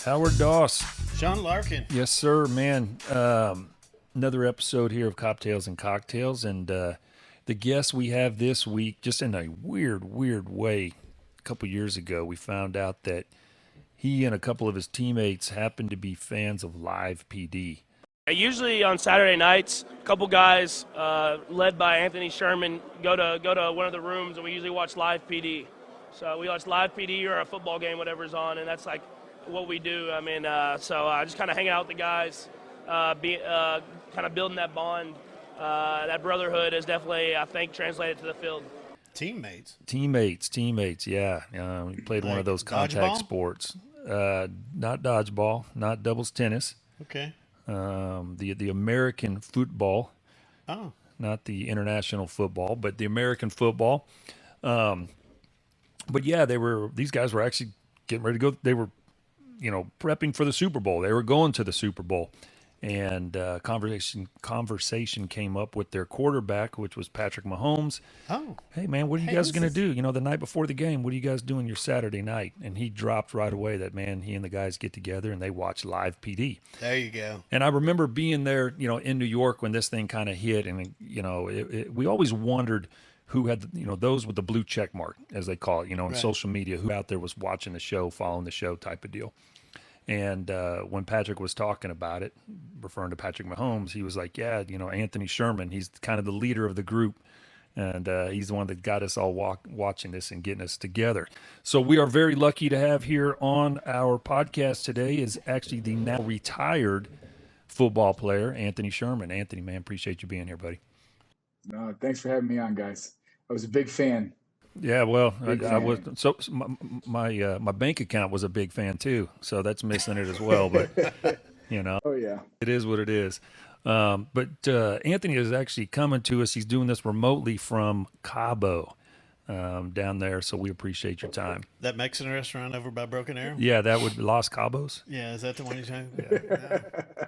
Howard Doss. Sean Larkin. Yes, sir, man. Another episode here of Coptales and Cocktails. And the guest we have this week, just in a weird way, a couple years ago, we found out that he and a couple of his teammates happened to be fans of Live PD. Usually on Saturday nights, a couple guys led by Anthony Sherman go to one of the rooms, and we usually watch Live PD. So we watch Live PD or a football game, whatever's on, and that's like what we do. I mean, just kind of hang out with the guys, kind of building that bond. That brotherhood is definitely, I think, translated to the field. Teammates, yeah. We played one of those contact sports. Not dodgeball, not doubles tennis. Okay. The American football. Oh. Not the international football, but the American football. But yeah, these guys were actually getting ready to go. They were, prepping for the Super Bowl. They were going to the Super Bowl. And conversation came up with their quarterback, which was Patrick Mahomes. Oh. Hey, man, what are you guys going to do? The night before the game, what are you guys doing your Saturday night? And he dropped right away that, man, he and the guys get together and they watch Live PD. There you go. And I remember being there, in New York when this thing kind of hit. And, we always wondered who had, those with the blue check mark, as they call it, in Right. social media, who out there was watching the show, following the show type of deal. And when Patrick was talking about it, referring to Patrick Mahomes, he was like, yeah, Anthony Sherman, he's kind of the leader of the group. And he's the one that got us all watching this and getting us together. So we are very lucky to have here on our podcast today is actually the now retired football player, Anthony Sherman. Anthony, man, appreciate you being here, buddy. No, thanks for having me on, guys. I was a big fan. Yeah, well, I was my bank account was a big fan too, so that's missing it as well. But Oh yeah. it is what it is. But Anthony is actually coming to us. He's doing this remotely from Cabo down there, so we appreciate your time. That Mexican restaurant over by Broken Arrow? Yeah, that would Los Cabos. Yeah, is that the one you're talking about? Yeah.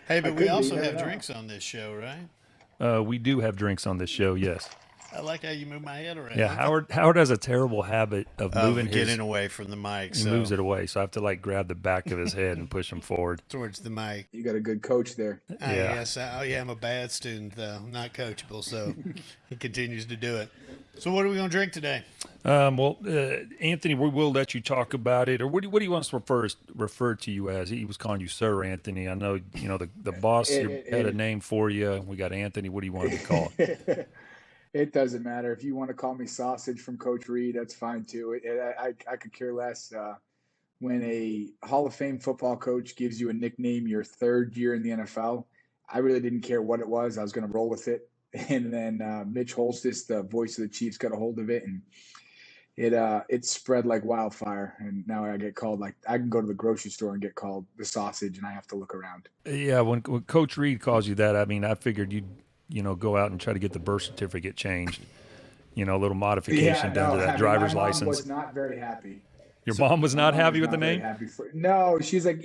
Hey, but we also have drinks on this show, right? We do have drinks on this show, yes. I like how you move my head around. Yeah, Howard has a terrible habit of moving getting away from the mic. He moves it away, so I have to grab the back of his head and push him forward towards the mic. You got a good coach there. Yes, I'm a bad student though, not coachable. So he continues to do it. So what are we gonna drink today? Anthony, we will let you talk about it, or what do you want us to refer to you as? He was calling you Sir Anthony. I know the boss had a name for you. We got Anthony. What do you want to be called? It doesn't matter. If you want to call me Sausage from Coach Reed, that's fine too. I could care less. When a Hall of Fame football coach gives you a nickname your third year in the NFL, I really didn't care what it was. I was going to roll with it. And then Mitch Holstis, the voice of the Chiefs, got a hold of it, and it spread like wildfire. And now I get called I can go to the grocery store and get called the Sausage, and I have to look around. Yeah, when Coach Reed calls you that, I mean, I figured you'd go out and try to get the birth certificate changed. A little modification to that driver's license. My mom was not very happy. Your mom was not happy with the name? No, she's like,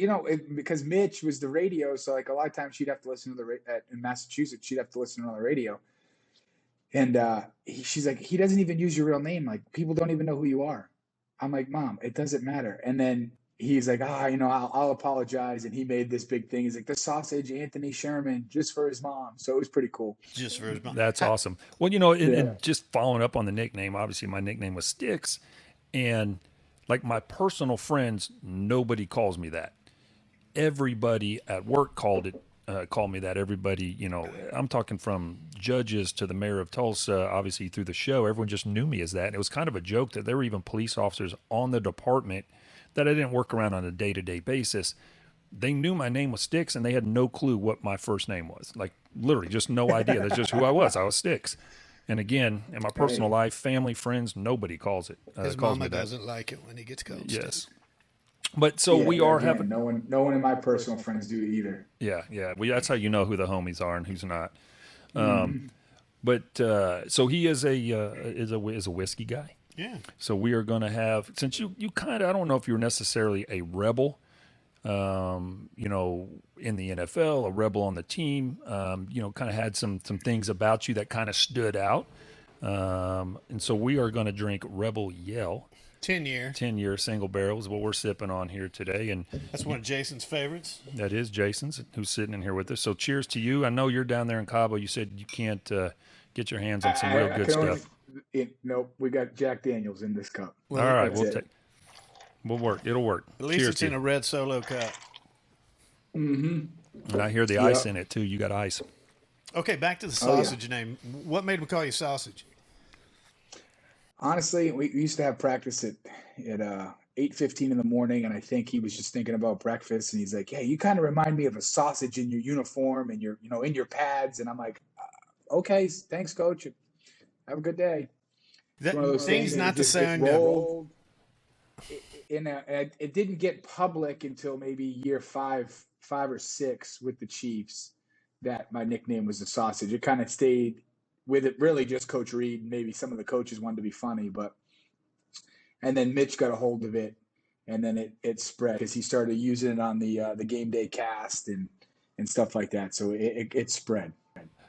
because Mitch was the radio, so a lot of times she'd have to listen to in Massachusetts, she'd have to listen on the radio. And she's like, he doesn't even use your real name. Like, people don't even know who you are. I'm like, Mom, it doesn't matter. And then he's like, I'll apologize. And he made this big thing. He's like, the Sausage Anthony Sherman, just for his mom. So it was pretty cool. Just for his mom. That's awesome. Well, and just following up on the nickname, obviously my nickname was Sticks. And my personal friends, nobody calls me that. Everybody at work called me that. Everybody, I'm talking from judges to the mayor of Tulsa, obviously through the show, everyone just knew me as that. And it was kind of a joke that there were even police officers on the department that I didn't work around on a day-to-day basis. They knew my name was Sticks, and they had no clue what my first name was. Literally, just no idea. That's just who I was. I was Sticks. And again, in my personal life, family, friends, nobody calls it. His mama doesn't like it when he gets called. Yes. But so we are having. No one in my personal friends do either. Yeah. That's how you know who the homies are and who's not. But so he is a whiskey guy. Yeah. So we are going to have, since you kind of, I don't know if you're necessarily a rebel, in the NFL, a rebel on the team, kind of had some things about you that kind of stood out. And so we are going to drink Rebel Yell 10-year. 10-year single barrel is what we're sipping on here today. And That's one of Jason's favorites. that is Jason's, who's sitting in here with us. So cheers to you. I know you're down there in Cabo. You said you can't get your hands on some real good stuff. Nope, we got Jack Daniels in this cup. All right, That's we'll work. It'll work. At least Cheers it's to in you. a red Solo cup. And I hear the ice in it too. You got ice. Okay, back to the sausage name. What made him call you Sausage? Honestly, we used to have practice at 8:15 in the morning, and I think he was just thinking about breakfast, and he's like, "Hey, you kind of remind me of a sausage in your uniform and your in your pads." And I'm like, "Okay, thanks, coach. Have a good day." That One of those thing's things not the that just sound rolled. It didn't get public until maybe year five or six with the Chiefs that my nickname was the Sausage. It kind of stayed with it, really just Coach Reed. Maybe some of the coaches wanted to be funny, and then Mitch got a hold of it, and then it spread because he started using it on the game day cast and stuff like that. So it spread.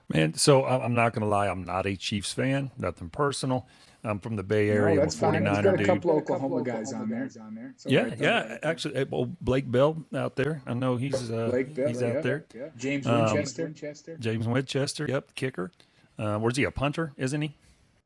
Man, so I'm not going to lie. I'm not a Chiefs fan. Nothing personal. I'm from the Bay Area. No, that's I'm a fine. He's 49er got a dude. couple Oklahoma guys on there. It's all Yeah, right, though. yeah. Actually, well, Blake Bell out there. I know he's Blake Bell, he's out there. Yeah. James Winchester. James Winchester. Yep, kicker. Where's he? A punter, isn't he?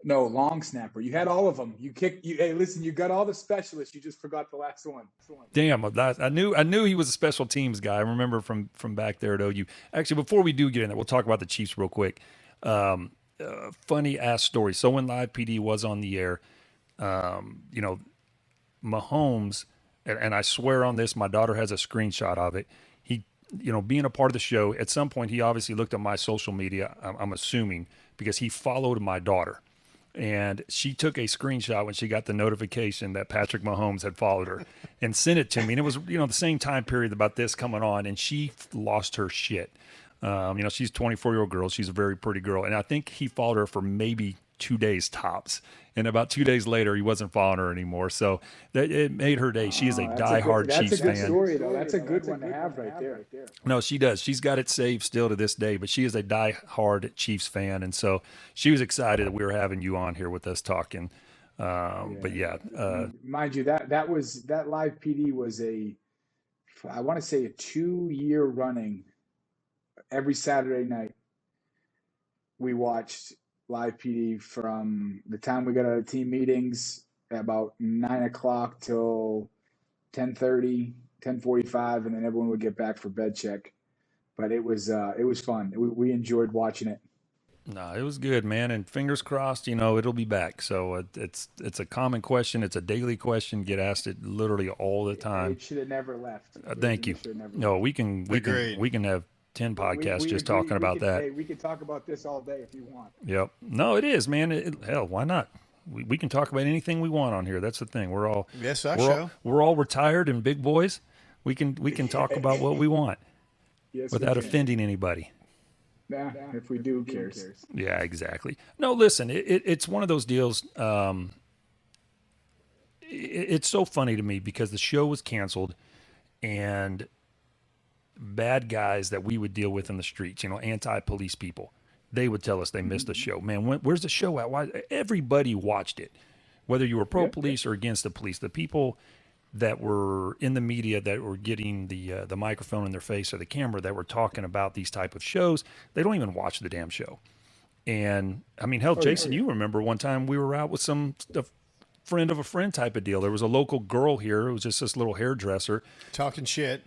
No, long snapper. You had all of them. Hey, listen, you got all the specialists. You just forgot the last one. Damn, I knew he was a special teams guy. I remember from back there at OU. Actually, before we do get in there, we'll talk about the Chiefs real quick. Funny ass story. So when Live PD was on the air, Mahomes, and I swear on this, my daughter has a screenshot of it. He, being a part of the show, at some point he obviously looked at my social media. I'm assuming because he followed my daughter. And she took a screenshot when she got the notification that Patrick Mahomes had followed her and sent it to me. And it was, the same time period about this coming on. And she lost her shit. She's a 24-year-old girl. She's a very pretty girl. And I think he followed her for maybe 2 days tops. And about 2 days later, he wasn't following her anymore. So it made her day. She is a diehard Chiefs fan. That's a good story, though. That's a good one to have right there. No, she does. She's got it saved still to this day, but she is a diehard Chiefs fan. And so she was excited that we were having you on here with us talking. But yeah. Mind you, that Live PD was I want to say a 2-year running. Every Saturday night, we watched Live PD from the time we got out of team meetings at about 9 o'clock till 10:30, 10:45, and then everyone would get back for bed check. But it was fun. We enjoyed watching it. No, it was good, man. And fingers crossed, it'll be back. So it's a common question. It's a daily question. Get asked it literally all the time. It should have never left. Thank you. No, we can have 10 podcasts just talking about that. Hey, we can talk about this all day if you want. Yep. No, it is, man. Hell, why not? We can talk about anything we want on here. That's the thing. We're all retired and big boys. We can talk about what we want without offending anybody. Nah, if we do, who cares? Yeah, exactly. No, listen, it's one of those deals. It's so funny to me because the show was canceled and bad guys that we would deal with in the streets, anti-police people, they would tell us they missed the show. Man, where's the show at? Why? Everybody watched it, whether you were pro-police or against the police. The people that were in the media that were getting the microphone in their face or the camera that were talking about these type of shows, they don't even watch the damn show. And I mean, hell, Jason, you remember one time we were out with a friend of a friend type of deal. There was a local girl here. It was just this little hairdresser. Talking shit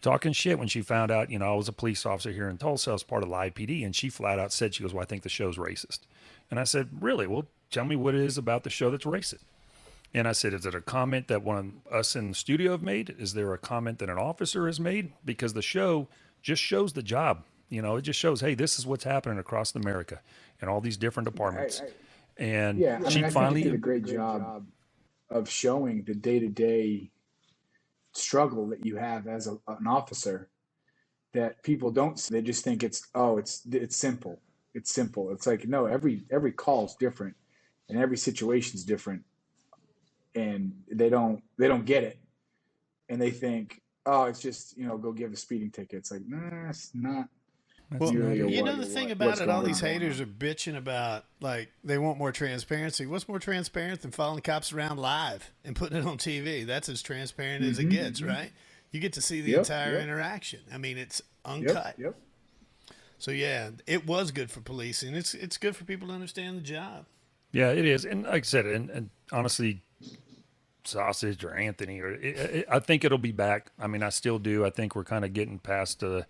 when she found out, I was a police officer here in Tulsa. I was part of Live PD. And she flat out said, she goes, "Well, I think the show's racist." And I said, "Really? Well, tell me what it is about the show that's racist." And I said, "Is it a comment that one of us in the studio have made? Is there a comment that an officer has made? Because the show just shows the job. It just shows, hey, this is what's happening across America and all these different departments." And she finally did a great job of showing the day-to-day struggle that you have as an officer that people don't see. They just think it's simple. It's simple. It's like, no, every call is different and every situation is different, and they don't get it, and they think, oh, it's just go give a speeding ticket. It's like, nah, it's not. That's Well, really not you it. know the thing about what's it, all going these on. haters are bitching about, like, they want more transparency. What's more transparent than following cops around live and putting it on TV? That's as transparent as it gets, right? You get to see the entire interaction. I mean, it's uncut. Yep. So yeah, it was good for policing. It's good for people to understand the job. Yeah, it is. And like I said, and honestly, Sausage or Anthony, I think it'll be back. I mean, I still do. I think we're kind of getting past in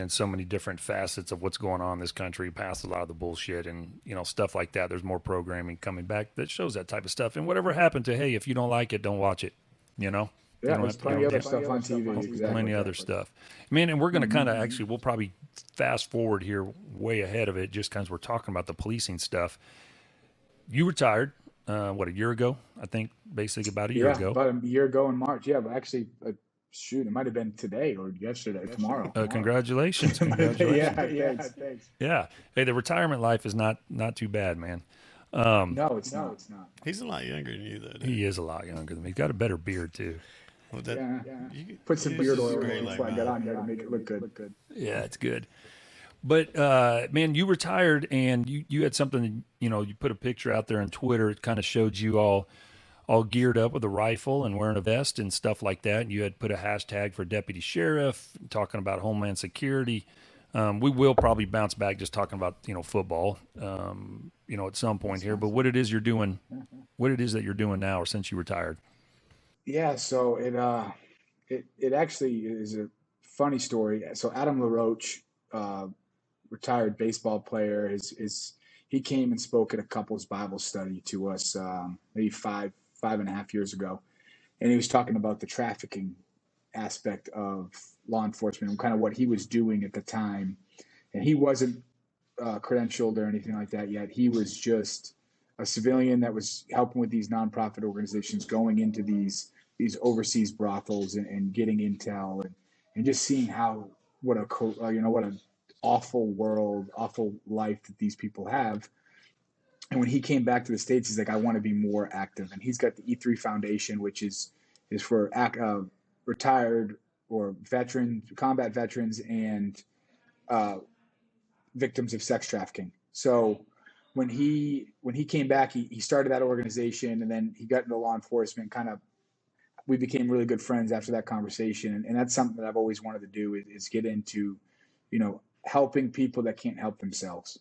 so many different facets of what's going on in this country, past a lot of the bullshit and, stuff like that. There's more programming coming back that shows that type of stuff. And whatever happened to, hey, if you don't like it, don't watch it, You Yeah, don't there's have plenty of other stuff on TV. Exactly. plenty of other stuff. Man, and we're going to kind of actually, we'll probably fast forward here way ahead of it just because we're talking about the policing stuff. You retired, a year ago? I think basically about a year ago. About a year ago in March. Yeah, but actually, shoot, it might have been today or yesterday, tomorrow. Congratulations. Yeah, thanks. Yeah. Hey, the retirement life is not too bad, man. No, it's not. He's a lot younger than you, though. Dude. He is a lot younger than me. He's got a better beard, too. Well, that, Put some beard oil great in before I got on here to make it look good. Yeah, it's good. But, man, you retired and you had something, you put a picture out there on Twitter. It kind of showed you all geared up with a rifle and wearing a vest and stuff like that. And you had put a hashtag for deputy sheriff, talking about Homeland Security. We will probably bounce back just talking about, football, at some point here. But what it is that you're doing now or since you retired? Yeah, so it actually is a funny story. So Adam LaRoche, retired baseball player, he came and spoke at a couples Bible study to us maybe five and a half years ago, and he was talking about the trafficking aspect of law enforcement and kind of what he was doing at the time. And he wasn't credentialed or anything like that yet. He was just a civilian that was helping with these nonprofit organizations, going into these overseas brothels and getting intel and just seeing what an awful world, awful life that these people have. And when he came back to the States, he's like, I want to be more active. And he's got the E3 Foundation, which is for retired or combat veterans and victims of sex trafficking. So when he came back, he started that organization, and then he got into law enforcement. We became really good friends after that conversation, and that's something that I've always wanted to do is get into, helping people that can't help themselves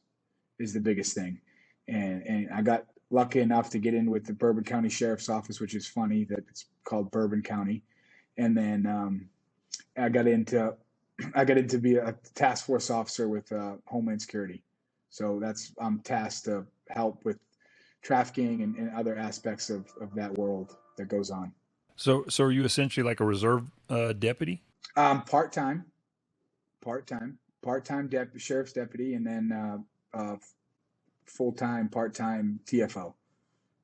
is the biggest thing. And I got lucky enough to get in with the Bourbon County Sheriff's Office, which is funny that it's called Bourbon County. And then I got into be a task force officer with Homeland Security. So I'm tasked to help with trafficking and other aspects of that world that goes on. So are you essentially like a reserve deputy? Part-time sheriff's deputy, and then full-time, part-time TFO,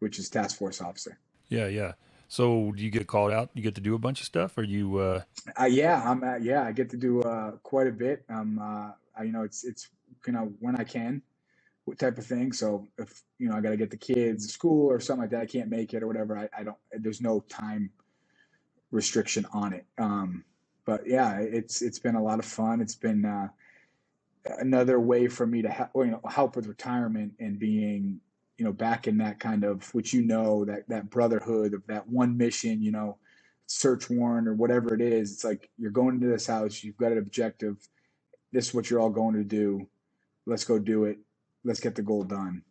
which is task force officer. Yeah. So do you get called out? You get to do a bunch of stuff, or you? I get to do quite a bit. It's when I can, type of thing. So if I got to get the kids to school or something like that, I can't make it or whatever. I don't. There's no time restriction on it. But yeah, it's been a lot of fun. It's been another way for me to help with retirement and being back in that kind of, which that brotherhood of that one mission, search warrant or whatever it is. It's like you're going into this house, you've got an objective. This is what you're all going to do. Let's go do it. Let's get the goal done.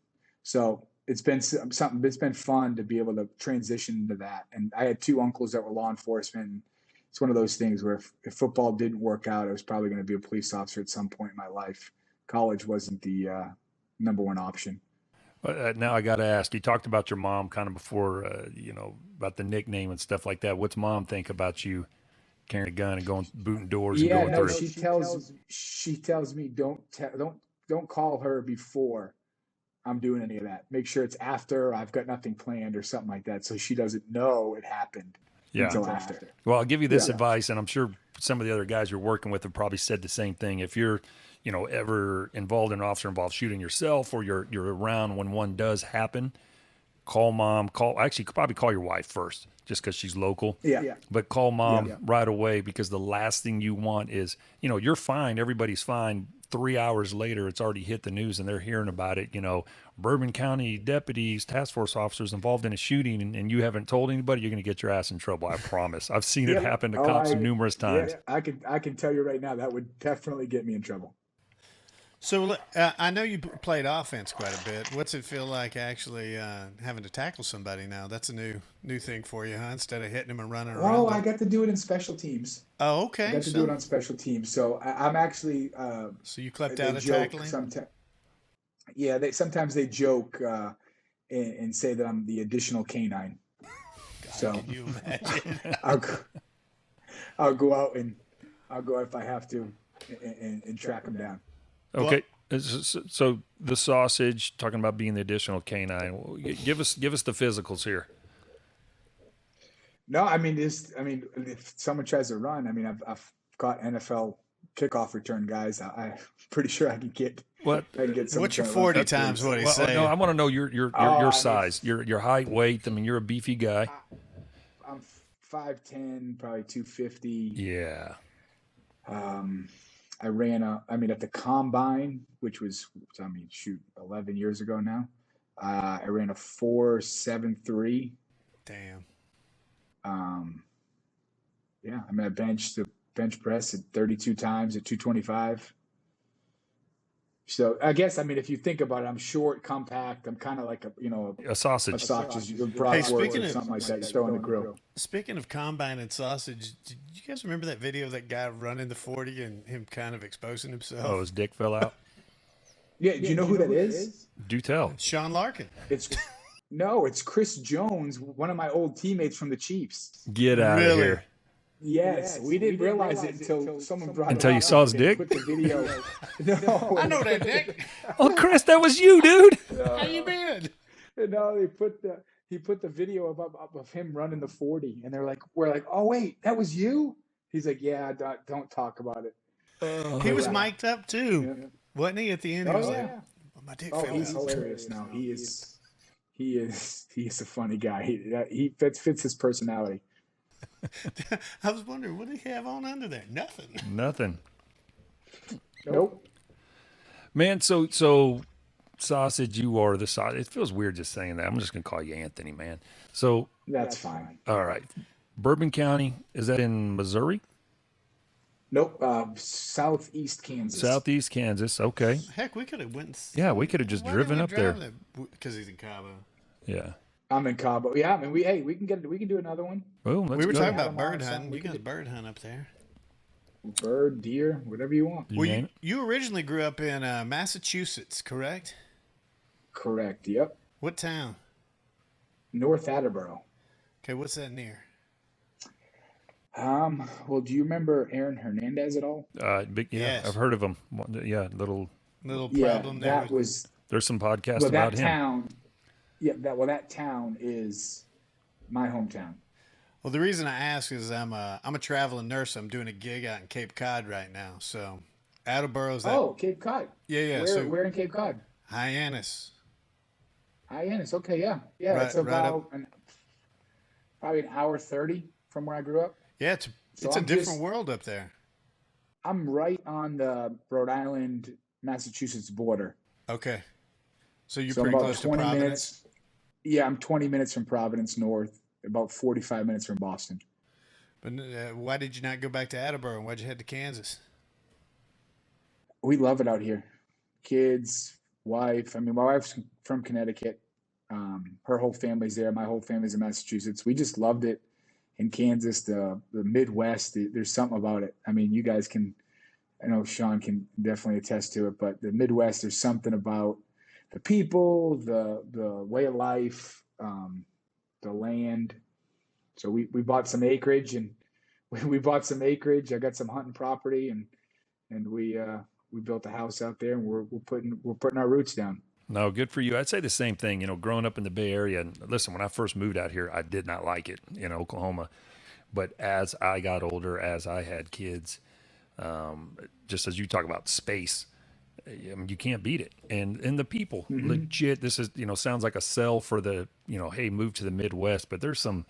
So it's been something. It's been fun to be able to transition into that. And I had two uncles that were law enforcement. It's one of those things where if football didn't work out, I was probably going to be a police officer at some point in my life. College wasn't the number one option. Now I got to ask, you talked about your mom kind of before, about the nickname and stuff like that. What's mom think about you carrying a gun and going booting doors and going through? She tells me don't call her before I'm doing any of that. Make sure it's after I've got nothing planned or something like that, so she doesn't know it happened until after. Well, I'll give you this advice, and I'm sure some of the other guys you're working with have probably said the same thing. If you're ever involved in an officer-involved shooting yourself, or you're around when one does happen, call mom, actually probably call your wife first, just because she's local. Yeah. But call mom right away, because the last thing you want is, you're fine, everybody's fine. 3 hours later, it's already hit the news and they're hearing about it. Bourbon County deputies, task force officers involved in a shooting, and you haven't told anybody, you're going to get your ass in trouble. I promise. I've seen it happen to cops numerous times. I can tell you right now that would definitely get me in trouble. So I know you played offense quite a bit. What's it feel like actually having to tackle somebody now? That's a new thing for you, huh? Instead of hitting them and running around. Oh, I got to do it in special teams. Oh, okay. I got to do it on special teams. So I'm actually. So you clept out of tackling? Sometimes they joke and say that I'm the additional canine. God, so can you imagine? I'll go out if I have to and track them down. Okay, so the sausage, talking about being the additional canine. Give us the physicals here. No, if someone tries to run, I've got NFL kickoff return guys. I'm pretty sure I can get. What? What's your 40 times what he's saying? No, I want to know your size, your height, weight. You're a beefy guy. I'm 5'10", probably 250. Yeah. I ran at the combine, which was 11 years ago now. I ran a 4.73. Damn. I benched the bench press at 32 times at 225. So I guess if you think about it, I'm short, compact. I'm kind of like a sausage. A sausage. Speaking of something like that, you throw in the grill. Speaking of combine and sausage, did you guys remember that video of that guy running the 40 and him kind of exposing himself? Oh, his dick fell out. Yeah, do you know who that is? Do tell. Sean Larkin. It's Chris Jones, one of my old teammates from the Chiefs. Get out of here. Yes, we didn't realize it until someone brought it up. Until you saw his dick? Put the video. No. I know that dick. Oh, Chris, that was you, dude. How you been? No, he put the video of him running the 40, and we're like, oh wait, that was you? He's like, yeah, don't talk about it. He was mic'd up too, wasn't he? At the end, he was like, my dick fell out. He's hilarious now. He is a funny guy. He fits his personality. I was wondering, what did he have on under there? Nothing. Nope. Man, so sausage, you are the sausage. It feels weird just saying that. I'm just going to call you Anthony, man. So that's fine. All right. Bourbon County, is that in Missouri? Nope. Southeast Kansas. Southeast Kansas. Okay. Heck, we could have went. Yeah, we could have just driven up there. Because he's in Cabo. Yeah. I'm in Cabo. Yeah, we can do another one. Oh, we were talking about bird hunting. You guys bird hunt up there. Bird, deer, whatever you want. You originally grew up in Massachusetts, correct? Correct. Yep. What town? North Attleboro. Okay, what's that near? Well, do you remember Aaron Hernandez at all? Yes. I've heard of him. Yeah, little problem there. There's some podcasts about him. That town is my hometown. Well, the reason I ask is I'm a traveling nurse. I'm doing a gig out in Cape Cod right now. So, Attleboro's that. Oh, Cape Cod. Yeah. Where in Cape Cod? Hyannis. Okay, yeah. It's about probably an hour 30 from where I grew up. Yeah, it's a different world up there. I'm right on the Rhode Island, Massachusetts border. Okay. So you're pretty close to Providence? Minutes. Yeah, I'm 20 minutes from Providence north, about 45 minutes from Boston. But why did you not go back to Attleboro, and why'd you head to Kansas? We love it out here. Kids, wife. My wife's from Connecticut. Her whole family's there. My whole family's in Massachusetts. We just loved it. In Kansas, the Midwest, there's something about it. you guys can, I know Sean can definitely attest to it, but the Midwest, there's something about the people, the way of life, the land. So we bought some acreage, and I got some hunting property, and we built a house out there, and we're putting our roots down. No, good for you. I'd say the same thing, growing up in the Bay Area. And listen, when I first moved out here, I did not like it in Oklahoma. But as I got older, as I had kids, just as you talk about space, I mean, you can't beat it. And the people, legit, this is, sounds like a sell for the, hey, move to the Midwest, but there's a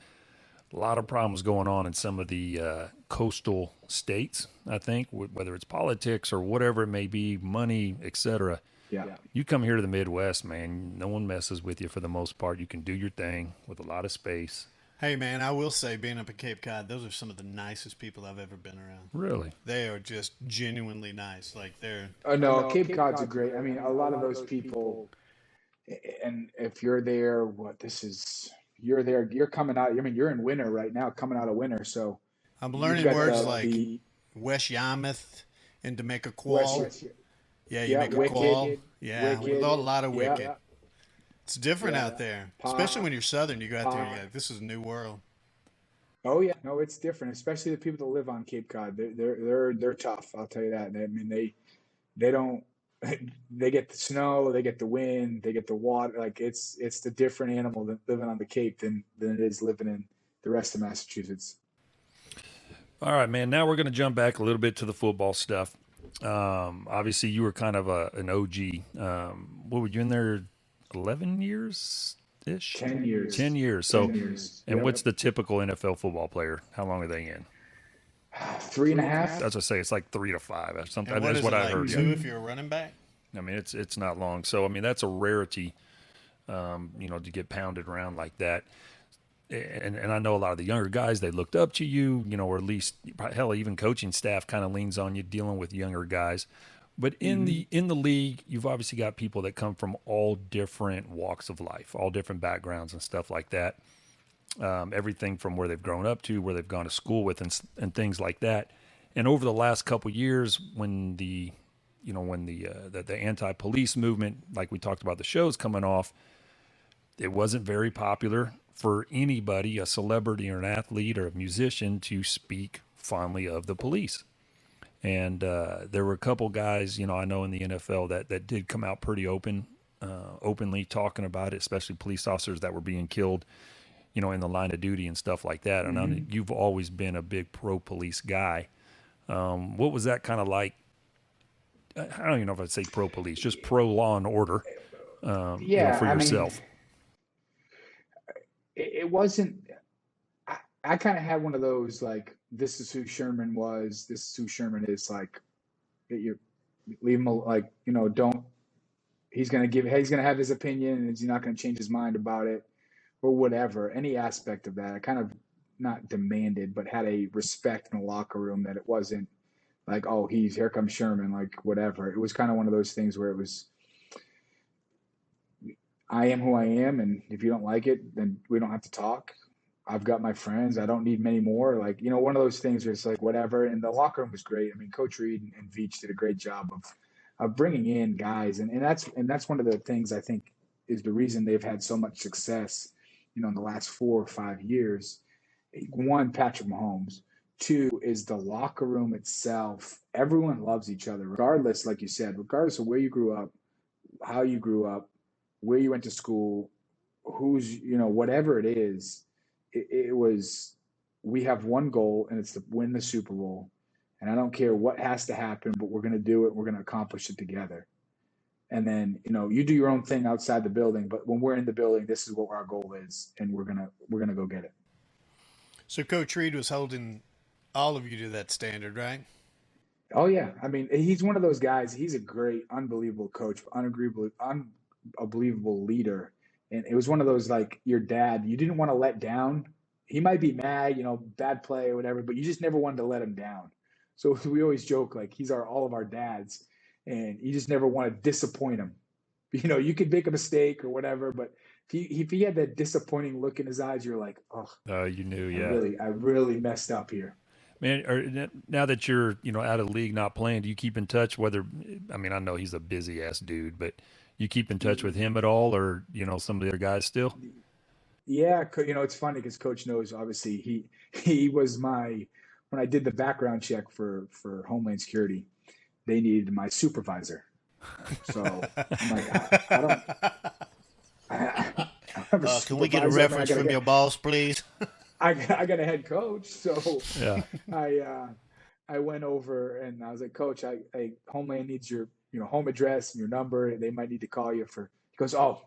lot of problems going on in some of the coastal states, I think, whether it's politics or whatever it may be, money, etc. Yeah. You come here to the Midwest, man, no one messes with you for the most part. You can do your thing with a lot of space. Hey, man, I will say, being up at Cape Cod, those are some of the nicest people I've ever been around. Really? They are just genuinely nice. Like, they're... Oh, no, Cape Cod's a great, I mean, a lot of those people, and if you're there, you're there, you're coming out, I mean, you're in winter right now, coming out of winter, so. I'm learning words like West Yarmouth and to make a qual. Yeah, you make a qual. Yeah, with a lot of wicked. Yeah. It's different out there, especially when you're Southern. You go out there and you're like, this is a new world. Oh yeah, no, it's different. Especially the people that live on Cape Cod. They're tough. I'll tell you that. I mean, they don't. They get the snow, they get the wind, they get the water. Like it's the different animal that living on the Cape than it is living in the rest of Massachusetts. All right, man. Now we're going to jump back a little bit to the football stuff. Obviously, you were kind of an OG. What were you in there? 11 years ish? 10 years. 10 years. So, 10 years. And what's the typical NFL football player? How long are they in? 3.5. As I say, it's like 3 to 5 or something. And That's what I heard. 2 if you're a running back? I mean, it's not long. So, I mean, that's a rarity, to get pounded around like that. And I know a lot of the younger guys, they looked up to you, or at least, hell, even coaching staff kind of leans on you dealing with younger guys. But in the league, you've obviously got people that come from all different walks of life, all different backgrounds and stuff like that. Everything from where they've grown up to where they've gone to school with and things like that. And over the last couple of years, when the anti-police movement, like we talked about the shows coming off, it wasn't very popular for anybody, a celebrity or an athlete or a musician, to speak fondly of the police. And there were a couple guys, I know in the NFL that did come out pretty openly talking about it, especially police officers that were being killed, in the line of duty and stuff like that. And I know you've always been a big pro-police guy. What was that kind of like? I don't even know if I'd say pro-police, just pro-law and order for yourself. It wasn't. I kind of had one of those, like, this is who Sherman was. This is who Sherman is. Like, you leave him, like, don't. He's gonna have his opinion, and he's not gonna change his mind about it, or whatever. Any aspect of that, I kind of not demanded, but had a respect in the locker room that it wasn't like, oh, here comes Sherman, like whatever. It was kind of one of those things where it was, I am who I am, and if you don't like it, then we don't have to talk. I've got my friends. I don't need many more. Like, one of those things where it's like, whatever. And the locker room was great. I mean, Coach Reed and Veach did a great job of bringing in guys. And that's one of the things I think is the reason they've had so much success, in the last 4 or 5 years. One, Patrick Mahomes. 2 is the locker room itself. Everyone loves each other, regardless, like you said, regardless of where you grew up, how you grew up, where you went to school, who's, whatever it is. It was, we have one goal, and it's to win the Super Bowl. And I don't care what has to happen, but we're going to do it. We're going to accomplish it together. And then, you do your own thing outside the building, but when we're in the building, this is what our goal is, and we're going to go get it. So Coach Reed was holding all of you to that standard, right? Oh yeah. I mean, he's one of those guys. He's a great, unbelievable coach, unbelievable leader. And it was one of those, like, your dad, you didn't want to let down. He might be mad, bad play or whatever, but you just never wanted to let him down. So we always joke, like, he's all of our dads, and you just never want to disappoint him. You could make a mistake or whatever, but if he had that disappointing look in his eyes, you're like, oh, you knew, yeah. I really messed up here. Man, now that you're, out of the league, not playing, do you keep in touch? I know he's a busy ass dude, but you keep in touch with him at all, or, some of the other guys still? Yeah. It's funny because Coach knows, obviously, he was when I did the background check for Homeland Security, they needed my supervisor. So I'm like, I don't. Can we get a reference from your boss, please? I got a head coach, so yeah. I went over and I was like, Coach, Homeland needs your home address and your number. They might need to call you for. He goes, oh,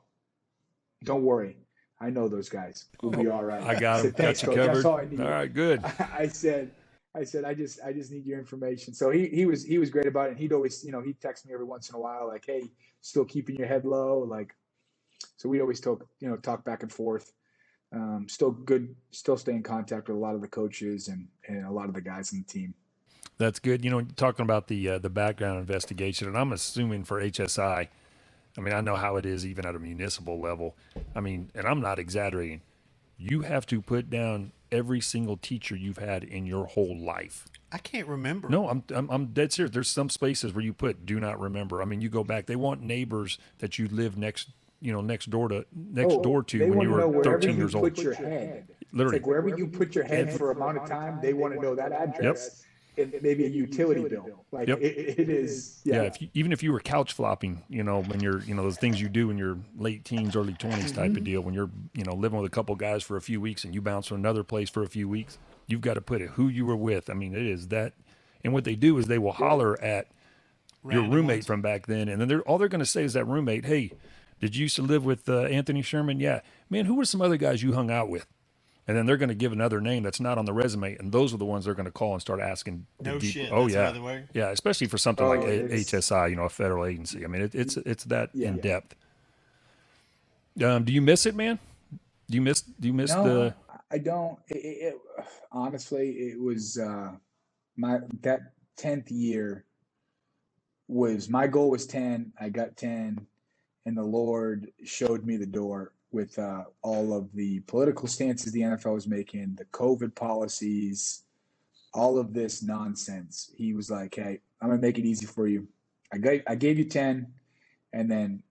don't worry. I know those guys. We'll be all right. I got I him. said, thanks, Got you coach. That's covered. all I need. All right, good. I said, I just need your information. So he was great about it. And he'd always, he'd text me every once in a while, like, hey, still keeping your head low. Like, so we always talk back and forth. Still stay in contact with a lot of the coaches and a lot of the guys on the team. That's good. Talking about the background investigation, and I'm assuming for HSI, I mean, I know how it is even at a municipal level. I mean, and I'm not exaggerating. You have to put down every single teacher you've had in your whole life. I can't remember. No, I'm dead serious. There's some spaces where you put do not remember. I mean, you go back. They want neighbors that you live next door to when you were 13 years old. Put your head. Literally, it's like wherever you put your head for amount of time, they want to know that address. And maybe a utility bill. Like it is. Yeah. Even if you were couch flopping, when you're, those things you do in your late teens, early 20s type of deal, when you're, living with a couple guys for a few weeks and you bounce to another place for a few weeks, you've got to put it who you were with. I mean, it is that. And what they do is they will holler at your roommate from back then. And then all they're going to say is that roommate, hey, did you used to live with Anthony Sherman? Yeah. Man, who were some other guys you hung out with? And then they're going to give another name that's not on the resume, and those are the ones they're going to call and start asking. No shit. Oh that's yeah, yeah. Especially for something like HSI, a federal agency. I mean, it's that in depth. Do you miss it, man? Do you miss no, I don't. Honestly, it was that 10th year was my goal was 10. I got 10, and the Lord showed me the door. With all of the political stances the NFL was making, the COVID policies, all of this nonsense. He was like, hey, I'm going to make it easy for you. I gave you 10, and then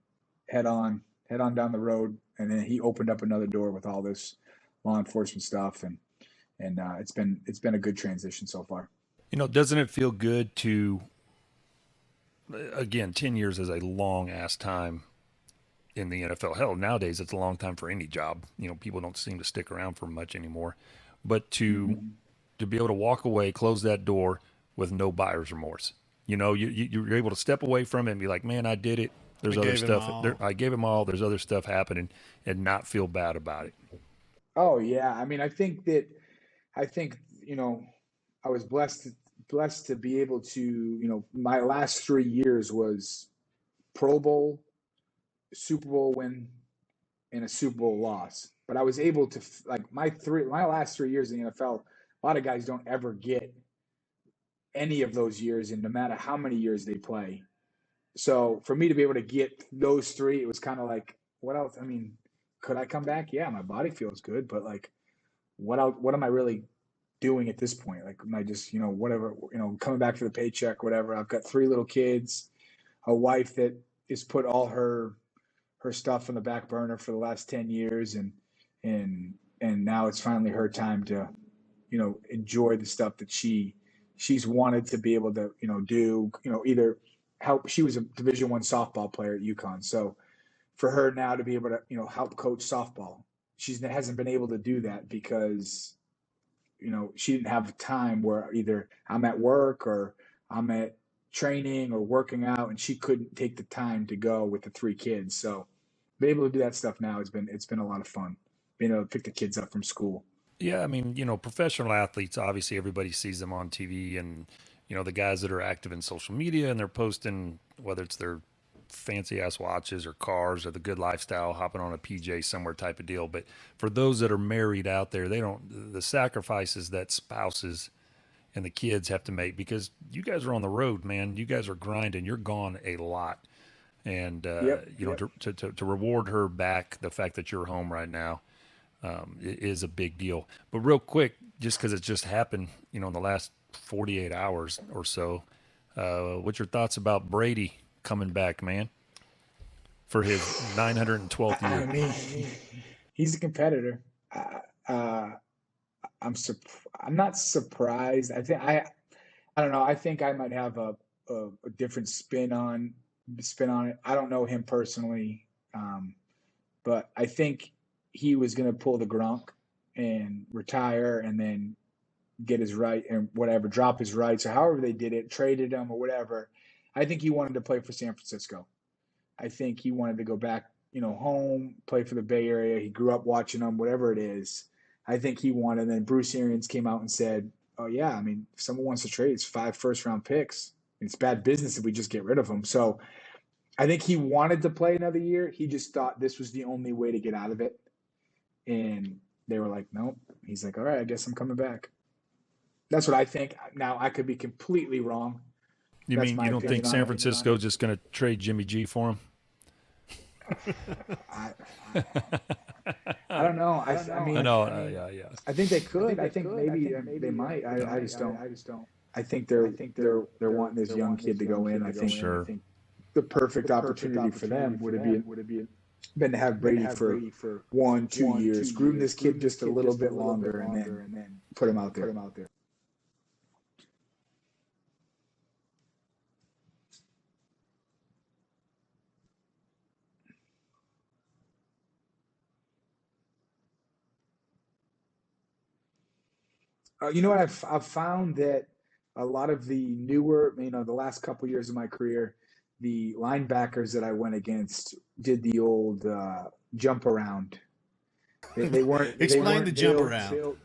head on down the road. And then he opened up another door with all this law enforcement stuff. And it's been a good transition so far. Doesn't it feel good to, again, 10 years is a long ass time in the NFL. Hell, nowadays it's a long time for any job. People don't seem to stick around for much anymore. But to be able to walk away, close that door with no buyer's remorse. You're able to step away from it and be like, man, I did it. There's other stuff. I gave him all. There's other stuff happening, and not feel bad about it. Oh yeah, I mean, I think I was blessed to be able to my last 3 years was Pro Bowl, Super Bowl win, and a Super Bowl loss. But I was able to my last 3 years in the NFL. A lot of guys don't ever get any of those years, and no matter how many years they play. So for me to be able to get those three, it was kind of like, what else? I mean, could I come back? Yeah, my body feels good, but like, what else? What am I really doing at this point? Like, am I just whatever coming back for the paycheck, whatever? I've got 3 little kids, a wife that has put all her stuff on the back burner for the last 10 years. And now it's finally her time to, enjoy the stuff that she's wanted to be able to, do, either help. She was a Division I softball player at UConn. So for her now to be able to, help coach softball, she hasn't been able to do that because, she didn't have time where either I'm at work or I'm at training or working out, and she couldn't take the time to go with the 3 kids. So being able to do that stuff now it's been a lot of fun, being able to pick the kids up from school. Yeah, I mean, professional athletes, obviously everybody sees them on TV, and the guys that are active in social media and they're posting, whether it's their fancy ass watches or cars or the good lifestyle, hopping on a PJ somewhere type of deal. But for those that are married out there, the sacrifices that spouses and the kids have to make, because you guys are on the road, man. You guys are grinding. You're gone a lot. And, to reward her back, the fact that you're home right now is a big deal. But real quick, just because it just happened, in the last 48 hours or so, what's your thoughts about Brady coming back, man, for his 912th year? I mean, he's a competitor. I'm not surprised. I don't know. I think I might have a different spin on it. I don't know him personally, but I think he was going to pull the Gronk and retire and then get his right and whatever, drop his rights or however they did it, traded him or whatever. I think he wanted to play for San Francisco. I think he wanted to go back, home, play for the Bay Area. He grew up watching them, whatever it is. I think he wanted. And then Bruce Arians came out and said, "Oh yeah, I mean, if someone wants to trade, it's 5 first-round picks. It's bad business if we just get rid of them." So I think he wanted to play another year. He just thought this was the only way to get out of it. And they were like, "Nope." He's like, "All right, I guess I'm coming back." That's what I think. Now, I could be completely wrong. You That's mean my you don't opinion think on San it. Francisco's just going to trade Jimmy G for him? I don't know. I mean, I know. Yeah. I think they could. I think maybe they might. I just don't. I think they're wanting this young kid to go in. I think Sure. the perfect opportunity for them would have been to have Brady for 1-2 years, groom this kid just a little bit longer, and then put him out there. What I've found that a lot of the newer, the last couple years of my career, the linebackers that I went against did the old jump around. They weren't. Explain the jump built, around.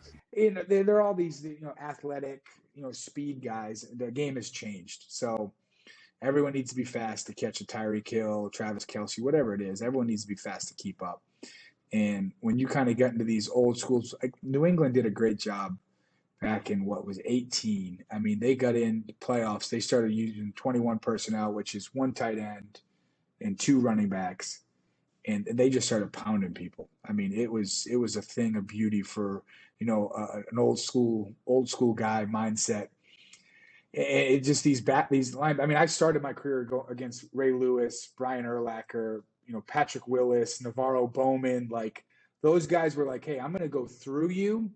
They're all these athletic, speed guys. The game has changed, so everyone needs to be fast to catch a Tyreek Hill, Travis Kelce, whatever it is. Everyone needs to be fast to keep up. And when you kind of get into these old schools, like New England did a great job back in 18. I mean, they got in the playoffs. They started using 21 personnel, which is 1 tight end and 2 running backs, and they just started pounding people. I mean, it was a thing of beauty for an old school guy mindset. It just these line. I mean, I started my career against Ray Lewis, Brian Urlacher, Patrick Willis, Navarro Bowman. Like those guys were like, "Hey, I'm going to go through you.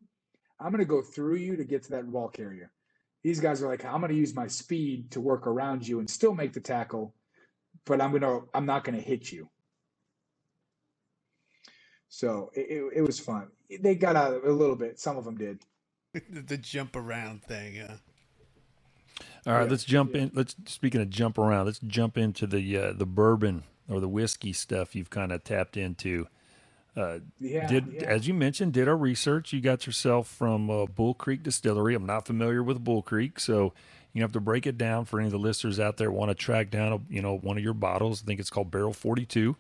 I'm going to go through you to get to that ball carrier." These guys are like, "I'm going to use my speed to work around you and still make the tackle, but I'm not going to hit you." So it was fun. They got out a little bit. Some of them did. The jump around thing. All right, let's jump in. Speaking of jump around, let's jump into the bourbon or the whiskey stuff you've kind of tapped into. As you mentioned, did our research. You got yourself from Bull Creek Distillery. I'm not familiar with Bull Creek, so you have to break it down for any of the listeners out there who want to track down one of your bottles. I think it's called Barrel 42.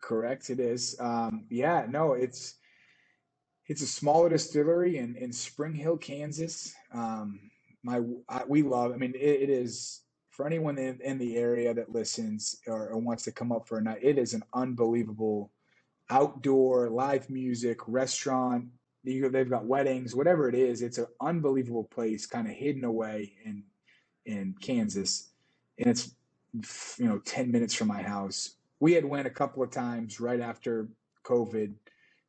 Correct, it is. It's a smaller distillery in Spring Hill, Kansas. We love. I mean, it is for anyone in the area that listens or wants to come up for a night. It is an unbelievable outdoor live music restaurant. They've got weddings, whatever it is. It's an unbelievable place, kind of hidden away in Kansas, and it's 10 minutes from my house. We had went a couple of times right after COVID,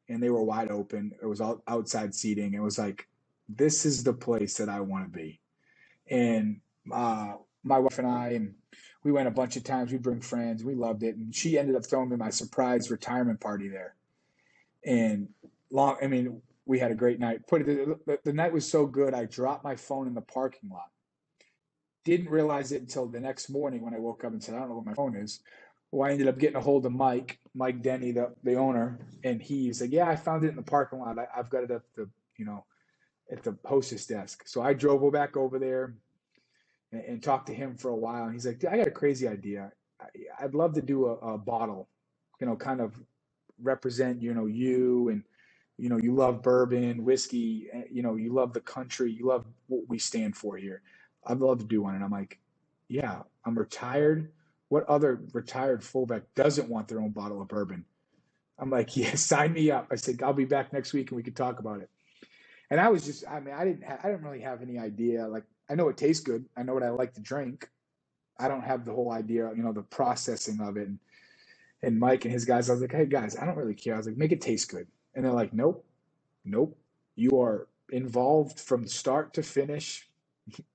and they were wide open. It was all outside seating. It was like, this is the place that I want to be. And my wife and I, and we went a bunch of times. We bring friends. We loved it. And she ended up throwing me my surprise retirement party there. And we had a great night. The night was so good, I dropped my phone in the parking lot. Didn't realize it until the next morning when I woke up and said, "I don't know what my phone is." Well, I ended up getting a hold of Mike Denny, the owner, and he's like, "Yeah, I found it in the parking lot. I've got it at the hostess desk." So I drove back over there and talked to him for a while. And he's like, "I got a crazy idea. I'd love to do a bottle, kind of represent, you and, you love bourbon, whiskey, you love the country, you love what we stand for here. I'd love to do one." And I'm like, "Yeah, I'm retired. What other retired fullback doesn't want their own bottle of bourbon?" I'm like, "Yeah, sign me up." I said, "I'll be back next week and we could talk about it." And I didn't really have any idea. Like, I know it tastes good. I know what I like to drink. I don't have the whole idea, the processing of it. And Mike and his guys, I was like, "Hey guys, I don't really care." I was like, "Make it taste good." And they're like, "Nope. You are involved from start to finish."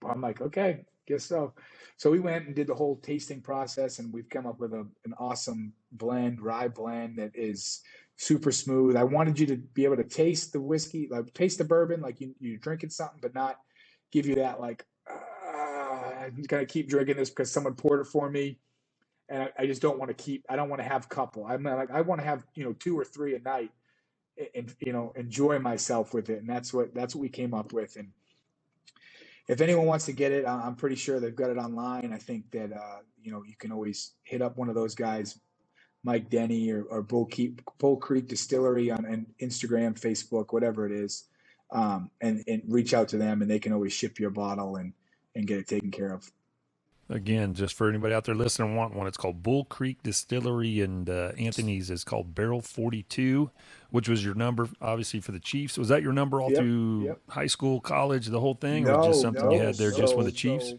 I'm like, "Okay, guess so." So we went and did the whole tasting process, and we've come up with an awesome rye blend that is super smooth. I wanted you to be able to taste the whiskey, like taste the bourbon, like you drinking something, but not give you that like I'm gonna keep drinking this because someone poured it for me, and I just don't want to keep. I don't want to have a couple. I'm like, I want to have 2 or 3 a night, and enjoy myself with it. And that's what we came up with. And if anyone wants to get it, I'm pretty sure they've got it online. I think that you can always hit up one of those guys, Mike Denny or Bull Creek Distillery on Instagram, Facebook, whatever it is, and reach out to them, and they can always ship you a bottle and get it taken care of. Again, just for anybody out there listening and want one, it's called Bull Creek Distillery, and Anthony's is called Barrel 42, which was your number, obviously, for the Chiefs. Was that your number all through high school, college, the whole thing, or just something you had there just with the Chiefs?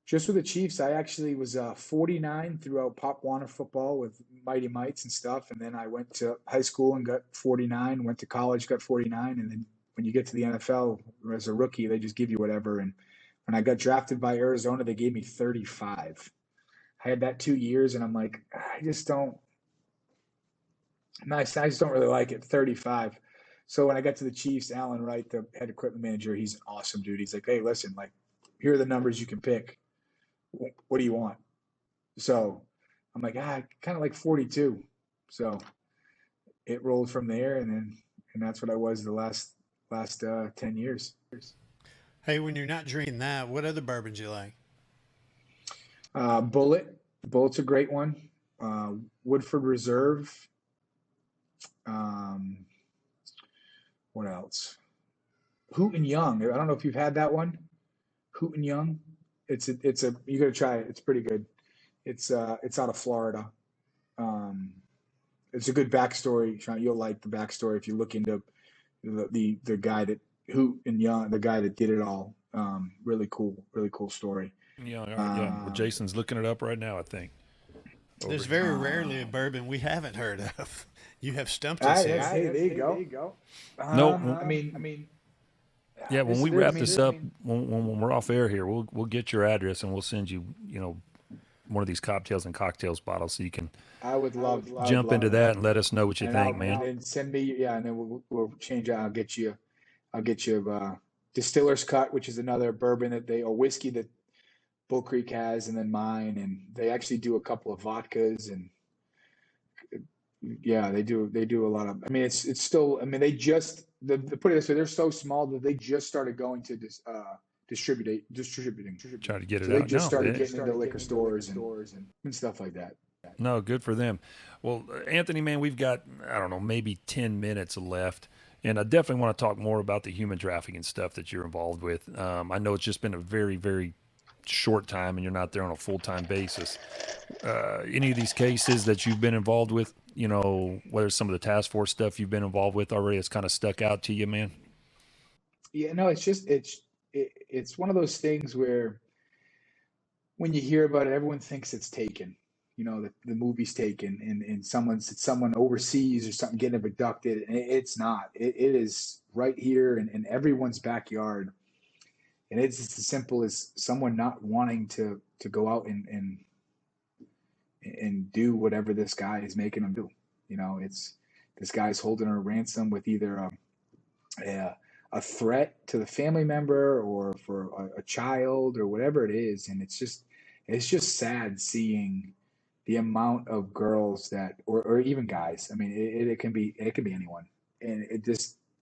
Just with the Chiefs, I actually was 49 throughout Pop Warner football with Mighty Mites and stuff, and then I went to high school and got 49, went to college, got 49, and then when you get to the NFL as a rookie, they just give you whatever. And when I got drafted by Arizona, they gave me 35. I had that 2 years, and I'm like, I just don't really like it, 35. So when I got to the Chiefs, Alan Wright, the head equipment manager, he's an awesome dude. He's like, hey, listen, like, here are the numbers you can pick. What do you want? So I'm like, I kind of like 42. So it rolled from there, and that's what I was the last 10 years. Hey, when you're not drinking that, what other bourbons you like? Bullet. Bullet's a great one. Woodford Reserve. What else? Hoot and Young. I don't know if you've had that one. Hoot and Young. It's a you gotta try it. It's pretty good. It's out of Florida. It's a good backstory, Sean. You'll like the backstory if you look into the guy that Hoot and Young, the guy that did it all. Really cool story. Yeah. Well, Jason's looking it up right now, I think. There's very rarely a bourbon we haven't heard of. You have stumped us here. Hey, there you go. No, I mean. Yeah, when we wrap this up, when we're off air here, we'll get your address and we'll send you, one of these Coptales and Cocktails bottles so you can I would love jump into that and let us know what you think, man. And send me, and then we'll change out. I'll get you Distiller's Cut, which is another bourbon or whiskey that Bull Creek has, and then mine, and they actually do a couple of vodkas, and yeah, they do a lot of. I mean, it's still. I mean, they just put it this way, they're so small that they just started going to distributing. Try to get it so out. They just started getting into liquor stores and stuff like that. No, good for them. Well, Anthony, man, we've got, I don't know, maybe 10 minutes left. And I definitely want to talk more about the human trafficking stuff that you're involved with. I know it's just been a very, very short time and you're not there on a full-time basis. Any of these cases that you've been involved with, whether it's some of the task force stuff you've been involved with already, it's kind of stuck out to you, man? Yeah, no, it's one of those things where when you hear about it, everyone thinks it's taken. The movie's taken and someone overseas or something getting abducted, and it's not. It is right here in everyone's backyard, and it's as simple as someone not wanting to go out and do whatever this guy is making them do. It's this guy's holding a ransom with either a threat to the family member or for a child or whatever it is, and it's just sad seeing the amount of girls or even guys. I mean, it can be anyone, and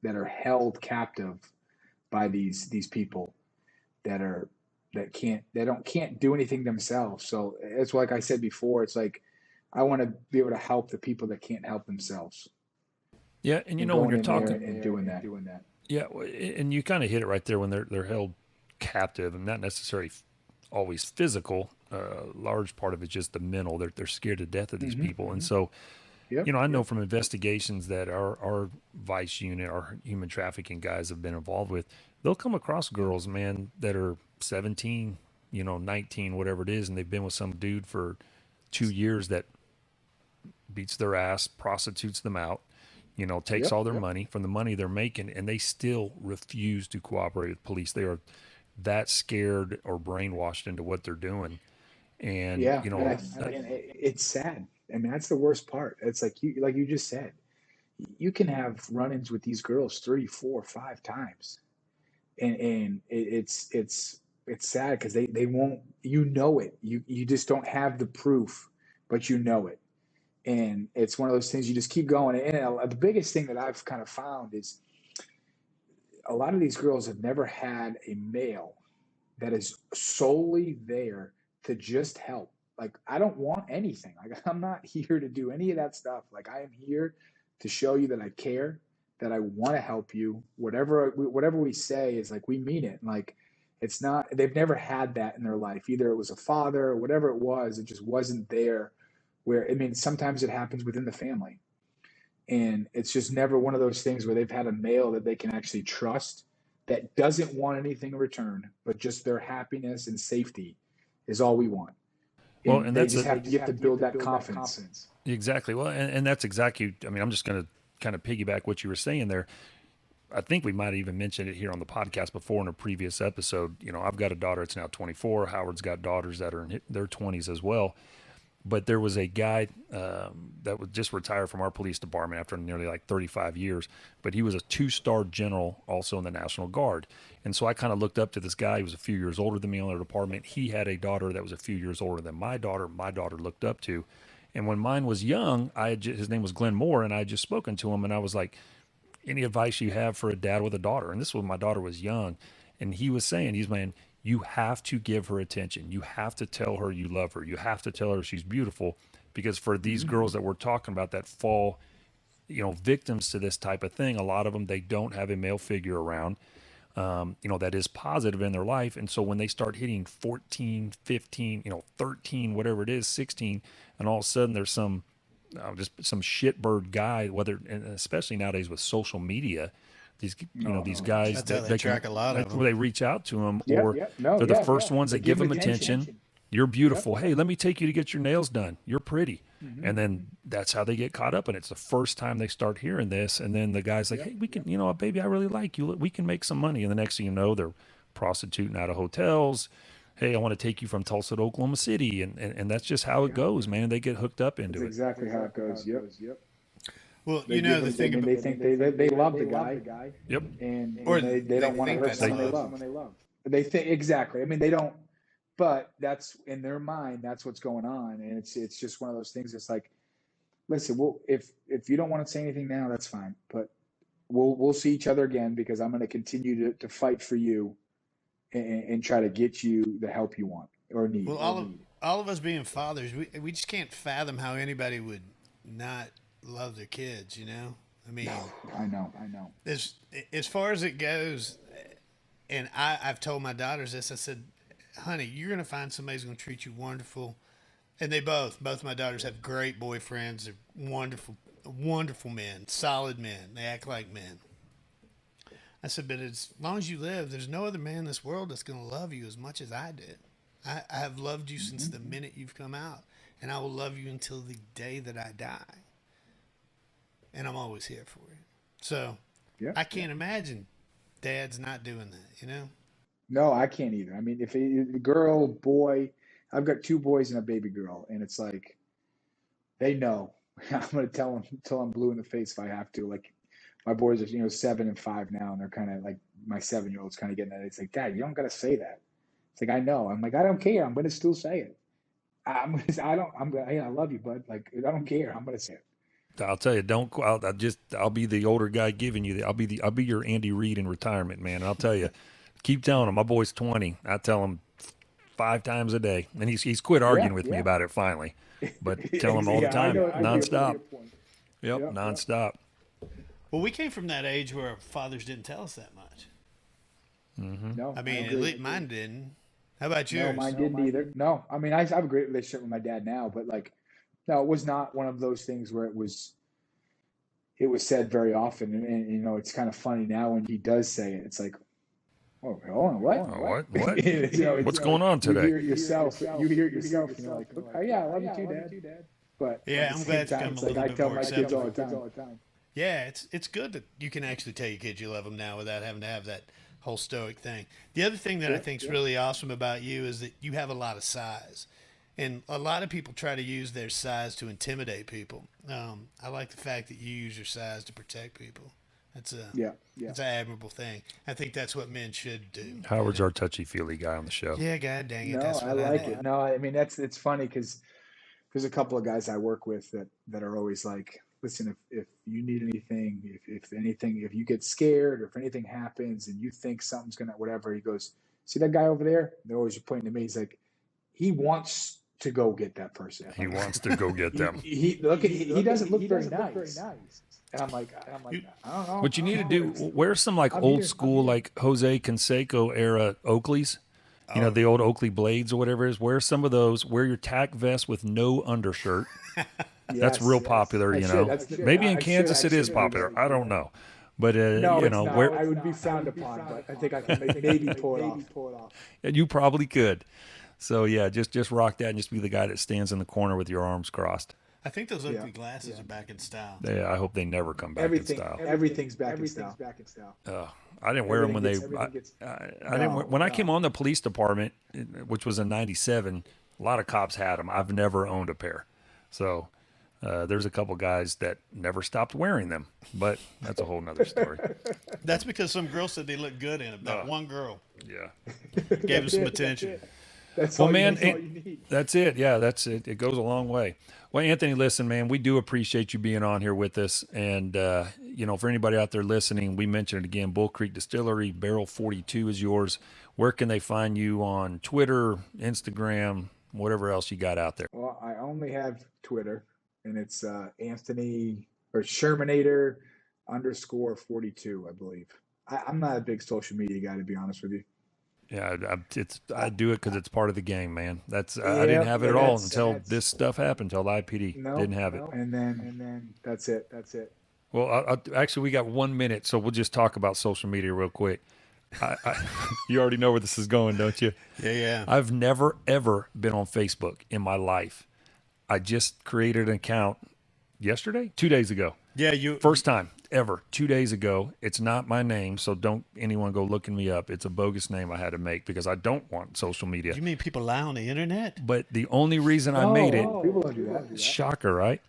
that are held captive by these people that can't do anything themselves. So it's like I said before, it's like I want to be able to help the people that can't help themselves. Yeah, and when you're talking and doing that. Yeah, and you kind of hit it right there when they're held captive, and not necessarily always physical. Large part of it's just the mental. They're scared to death of these people, and so I know from investigations that our vice unit, our human trafficking guys have been involved with. They'll come across girls, man, that are 17, 19, whatever it is, and they've been with some dude for 2 years that beats their ass, prostitutes them out, takes all their money from the money they're making, and they still refuse to cooperate with police. They are that scared or brainwashed into what they're doing. And, and it's sad. I mean, that's the worst part. It's like you just said, you can have run-ins with these girls 3, 4, 5 times. And it's it's sad because they won't, it. You just don't have the proof, but it. And it's one of those things you just keep going. And the biggest thing that I've kind of found is a lot of these girls have never had a male that is solely there to just help. Like, I don't want anything. Like, I'm not here to do any of that stuff. Like, I am here to show you that I care, that I want to help you. Whatever we say is like, we mean it. And like, it's not, they've never had that in their life. Either it was a father or whatever it was, it just wasn't there. Where, I mean, sometimes it happens within the family. And it's just never one of those things where they've had a male that they can actually trust that doesn't want anything in return, but just their happiness and safety is all we want. Well, and you have to build that confidence. Exactly. Well, and that's exactly, I mean, I'm just going to kind of piggyback what you were saying there. I think we might have even mentioned it here on the podcast before in a previous episode. You know, I've got a daughter, it's now 24. Howard's got daughters that are in their 20s as well. But there was a guy that was just retired from our police department after nearly like 35 years. But he was a 2-star general also in the National Guard. And so I kind of looked up to this guy. He was a few years older than me on the department. He had a daughter that was a few years older than my daughter looked up to. And when mine was young, his name was Glenn Moore, and I had just spoken to him. And I was like, any advice you have for a dad with a daughter? And this was, my daughter was young. And he was saying, you have to give her attention. You have to tell her you love her. You have to tell her she's beautiful, because for these girls that we're talking about that fall, victims to this type of thing, a lot of them, they don't have a male figure around, that is positive in their life. And so when they start hitting 14, 15, 13, whatever it is, 16, and all of a sudden there's some shitbird guy, and especially nowadays with social media, these guys that they track a lot of them. They reach out to them, they're the first ones that give them attention. You're beautiful. Hey, let me take you to get your nails done. You're pretty. And then that's how they get caught up. And it's the first time they start hearing this. And then the guy's like, hey, we can, baby, I really like you. We can make some money. And the next thing you know, they're prostituting out of hotels. Hey, I want to take you from Tulsa to Oklahoma City. And that's just how it goes, man. They get hooked up into it. Exactly how it goes. Yep. Well, the thing about, they think they love the guy. Yep. And they don't want to hurt someone they love. They think, exactly. I mean, they don't, but that's in their mind, that's what's going on. And it's just one of those things. It's like, listen, if you don't want to say anything now, that's fine. But we'll see each other again, because I'm going to continue to fight for you and try to get you the help you want or need. Well, all of us being fathers, we just can't fathom how anybody would not love their kids, I mean, I know. As far as it goes, and I've told my daughters this, I said, honey, you're going to find somebody who's going to treat you wonderful. And they both my daughters have great boyfriends. They're wonderful men, solid men. They act like men. I said, but as long as you live, there's no other man in this world that's going to love you as much as I did. I have loved you since the minute you've come out, and I will love you until the day that I die. And I'm always here for you. So I can't imagine dads not doing that, No, I can't either. I mean, if a girl, boy, I've got 2 boys and a baby girl, and it's like, they know. I'm going to tell them until I'm blue in the face if I have to. Like, my boys are, 7 and 5 now, and they're kind of like, my 7-year-old's kind of getting that. It's like, Dad, you don't got to say that. It's like, I know. I'm like, I don't care. I'm going to still say it. I love you, bud. Like, I don't care. I'm going to say it. I'll tell you, I'll be the older guy giving you I'll be your Andy Reid in retirement, man. And I'll tell you, keep telling him. My boy's 20. I tell him 5 times a day, and he's quit arguing with me about it finally. But tell him all the time, nonstop. Yep, nonstop. Well, we came from that age where fathers didn't tell us that much. Mm-hmm. No, I mean, at least mine didn't. How about yours? No, mine didn't either. No, I mean, I have a great relationship with my dad now, but like, no, it was not one of those things where it was said very often. And it's kind of funny now when he does say it. It's like, oh, hold on, what? What? What's going on today? You hear it yourself. Like, oh, yeah, I love you too, Dad. But yeah, I'm glad it's come a little bit more acceptable. I tell my kids all the time. Yeah, it's good that you can actually tell your kids you love them now without having to have that whole stoic thing. The other thing that I think is really awesome about you is that you have a lot of size. And a lot of people try to use their size to intimidate people. I like the fact that you use your size to protect people. That's a Yeah. It's an admirable thing. I think that's what men should do. Howard's our touchy-feely guy on the show. Yeah, God dang it. No, That's I what like do. it. No, I mean it's funny because there's a couple of guys I work with that are always like, listen, if you need anything, if you get scared or if anything happens and you think something's gonna whatever, he goes, see that guy over there? They're always pointing to me. He's like, he wants to go get that person. He wants to go get them. He doesn't look very nice. And I'm like, I don't know. What you need to do, wear some like old school, like Jose Canseco era Oakleys. You know, the old Oakley blades or whatever it is. Wear some of those. Wear your tack vest with no undershirt. That's real popular, you know. Maybe in Kansas it is popular. I don't know. But, no, you know, where I would be frowned upon, but I think I can maybe pull it off. And you probably could. So, yeah, just rock that and just be the guy that stands in the corner with your arms crossed. I think those ugly glasses are back in style. Yeah, I hope they never come back in style. Everything's back in style. I didn't wear them when when I came on the police department, which was in '97. A lot of cops had them. I've never owned a pair, so there's a couple guys that never stopped wearing them. But that's a whole nother story. That's because some girl said they looked good in them. That one girl, yeah, gave them some attention. That's well, all man, that's all you need. that's it. Yeah, that's it. It goes a long way. Well, Anthony, listen, man, we do appreciate you being on here with us. And, you know, for anybody out there listening, we mentioned it again, Bull Creek Distillery, Barrel 42 is yours. Where can they find you on Twitter, Instagram, whatever else you got out there? Well, I only have Twitter, and it's Anthony or Shermanator _42, I believe. I'm not a big social media guy, to be honest with you. Yeah, I do it because it's part of the game, man. That's I didn't have it at all until this stuff happened. Until IPD didn't have it, and then that's it. Well, actually, we got 1 minute, so we'll just talk about social media real quick. You already know where this is going, don't you? Yeah. I've never ever been on Facebook in my life. I just created an account yesterday, 2 days ago. Yeah, first time ever, 2 days ago. It's not my name, so don't anyone go looking me up. It's a bogus name I had to make because I don't want social media. You mean people lie on the internet? But the only reason I made it, people don't do that. shocker, right?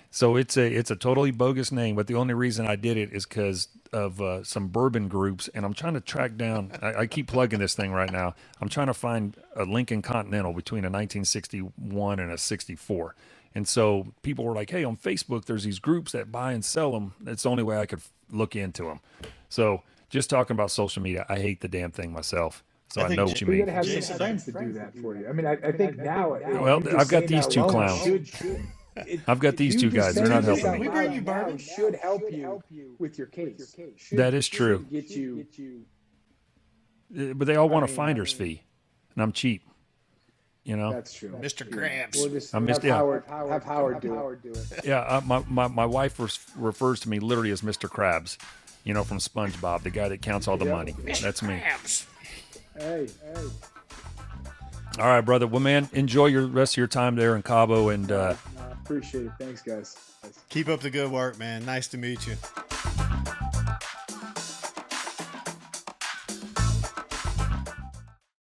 So it's a totally bogus name, but the only reason I did it is because of some bourbon groups, and I'm trying to track down. I keep plugging this thing right now. I'm trying to find a Lincoln Continental between a 1961 and a 64. And so people were like, hey, on Facebook, there's these groups that buy and sell them. That's the only way I could look into them. So just talking about social media, I hate the damn thing myself. So I know what you mean. You got to have some friends to do that for you. I mean, I think now. Well, I've got these two clowns. I've got these two guys. They're not helping me. We bring you bourbon. Should help you with your case. That is true. Get you. But they all want a finder's fee, and I'm cheap. You know, that's true. Mr. Krabs. We'll just have Howard do it. Yeah, my wife refers to me literally as Mr. Krabs, you know, from SpongeBob, the guy that counts all the money. That's me. Hey. All right, brother. Well, man, enjoy your rest of your time there in Cabo, and appreciate it. Thanks, guys. Keep up the good work, man. Nice to meet you.